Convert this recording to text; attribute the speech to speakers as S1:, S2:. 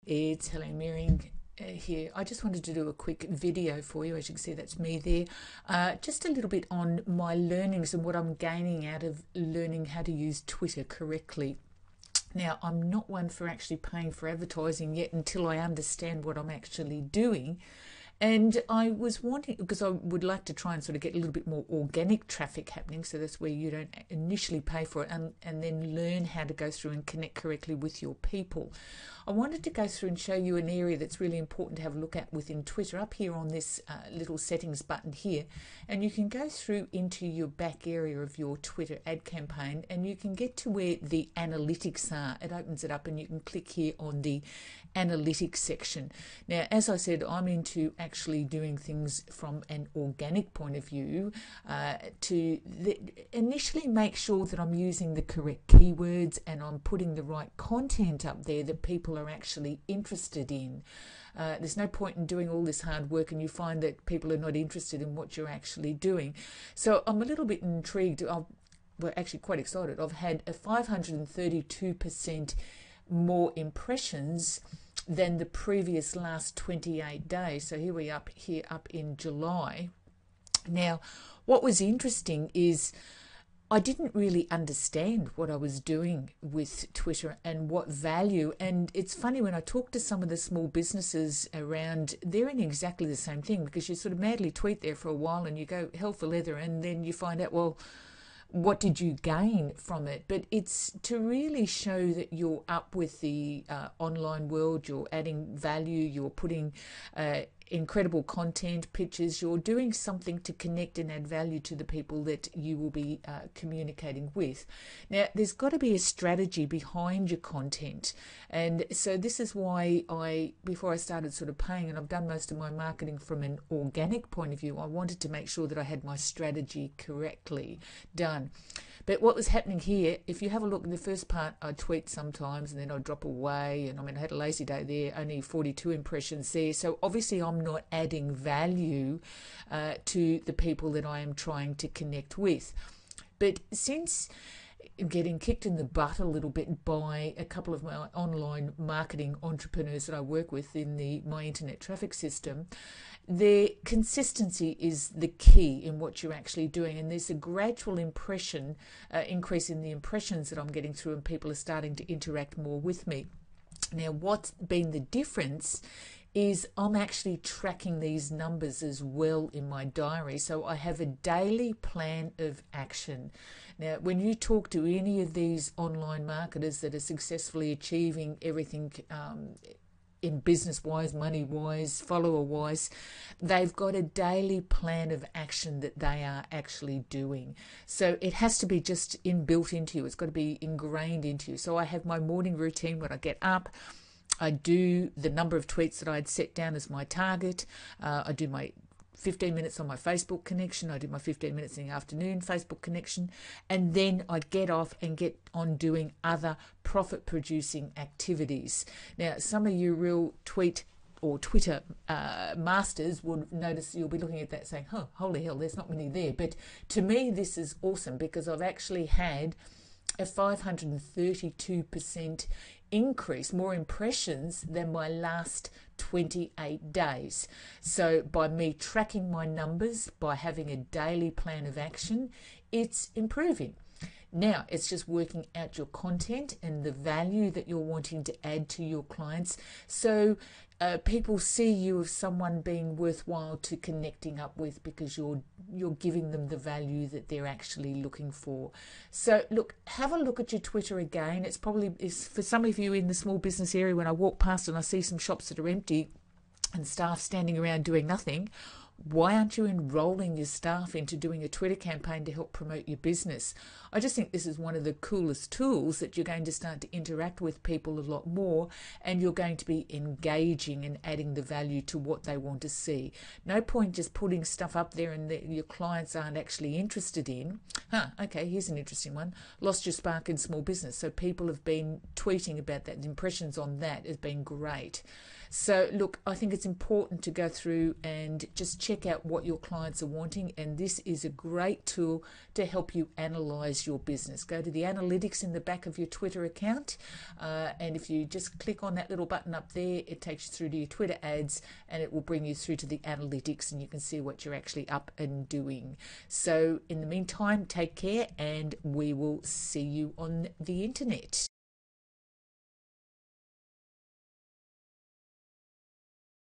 S1: It's Helen Mearing here. I just wanted to do a quick video for you. As you can see, that's me there. Just a little bit on my learnings and what I'm gaining out of learning how to use Twitter correctly. Now, I'm not one for actually paying for advertising yet until I understand what I'm actually doing. And I was wanting, because I would like to try and sort of get a little bit more organic traffic happening, so that's where you don't initially pay for it and then learn how to go through and connect correctly with your people. I wanted to go through and show you an area that's really important to have a look at within Twitter, up here on this little settings button here. And you can go through into your back area of your Twitter ad campaign and you can get to where the analytics are. It opens it up and you can click here on the analytics section. Now, as I said, I'm into actually doing things from an organic point of view to initially make sure that I'm using the correct keywords and I'm putting the right content up there that people are actually interested in. There's no point in doing all this hard work and you find that people are not interested in what you're actually doing. So I'm a little bit intrigued. Well, actually quite excited. I've had a 532% more impressions than the previous last 28 days. So here we are up in July. Now, what was interesting is I didn't really understand what I was doing with Twitter and what value. And it's funny, when I talk to some of the small businesses around, they're in exactly the same thing, because you sort of madly tweet there for a while and you go hell for leather, and then you find out, well, what did you gain from it? But it's to really show that you're up with the online world, you're adding value, you're putting incredible content, pictures, you're doing something to connect and add value to the people that you will be communicating with. Now, there's got to be a strategy behind your content. And so this is why before I started sort of paying, and I've done most of my marketing from an organic point of view, I wanted to make sure that I had my strategy correctly done. But what was happening here, if you have a look in the first part, I tweet sometimes and then I drop away. And I mean, I had a lazy day there, only 42 impressions there. So obviously I'm not adding value to the people that I am trying to connect with. But since getting kicked in the butt a little bit by a couple of my online marketing entrepreneurs that I work with in my internet traffic system, their consistency is the key in what you're actually doing. And there's a gradual increase in the impressions that I'm getting through, and people are starting to interact more with me. Now, what's been the difference is I'm actually tracking these numbers as well in my diary. So I have a daily plan of action. Now, when you talk to any of these online marketers that are successfully achieving everything in business-wise, money-wise, follower-wise, they've got a daily plan of action that they are actually doing. So it has to be just inbuilt into you. It's got to be ingrained into you. So I have my morning routine when I get up. I do the number of tweets that I'd set down as my target. I do my 15 minutes on my Facebook connection. I do my 15 minutes in the afternoon Facebook connection. And then I get off and get on doing other profit-producing activities. Now, some of you real tweet or Twitter masters would notice, you'll be looking at that saying, oh, holy hell, there's not many there. But to me, this is awesome, because I've actually had a 532% increase, more impressions than my last 28 days. So by me tracking my numbers, by having a daily plan of action, it's improving. Now, it's just working out your content and the value that you're wanting to add to your clients. So people see you as someone being worthwhile to connecting up with, because you're giving them the value that they're actually looking for. So look, have a look at your Twitter again. It's for some of you in the small business area, when I walk past and I see some shops that are empty and staff standing around doing nothing, why aren't you enrolling your staff into doing a Twitter campaign to help promote your business? I just think this is one of the coolest tools that you're going to start to interact with people a lot more, and you're going to be engaging and adding the value to what they want to see. No point just putting stuff up there and your clients aren't actually interested in. Okay, here's an interesting one. Lost your spark in small business. So people have been tweeting about that. The impressions on that has been great. So look, I think it's important to go through and just check out what your clients are wanting, and this is a great tool to help you analyze your business. Go to the analytics in the back of your Twitter account, and if you just click on that little button up there, it takes you through to your Twitter ads, and it will bring you through to the analytics, and you can see what you're actually up and doing. So in the meantime, take care, and we will see you on the internet.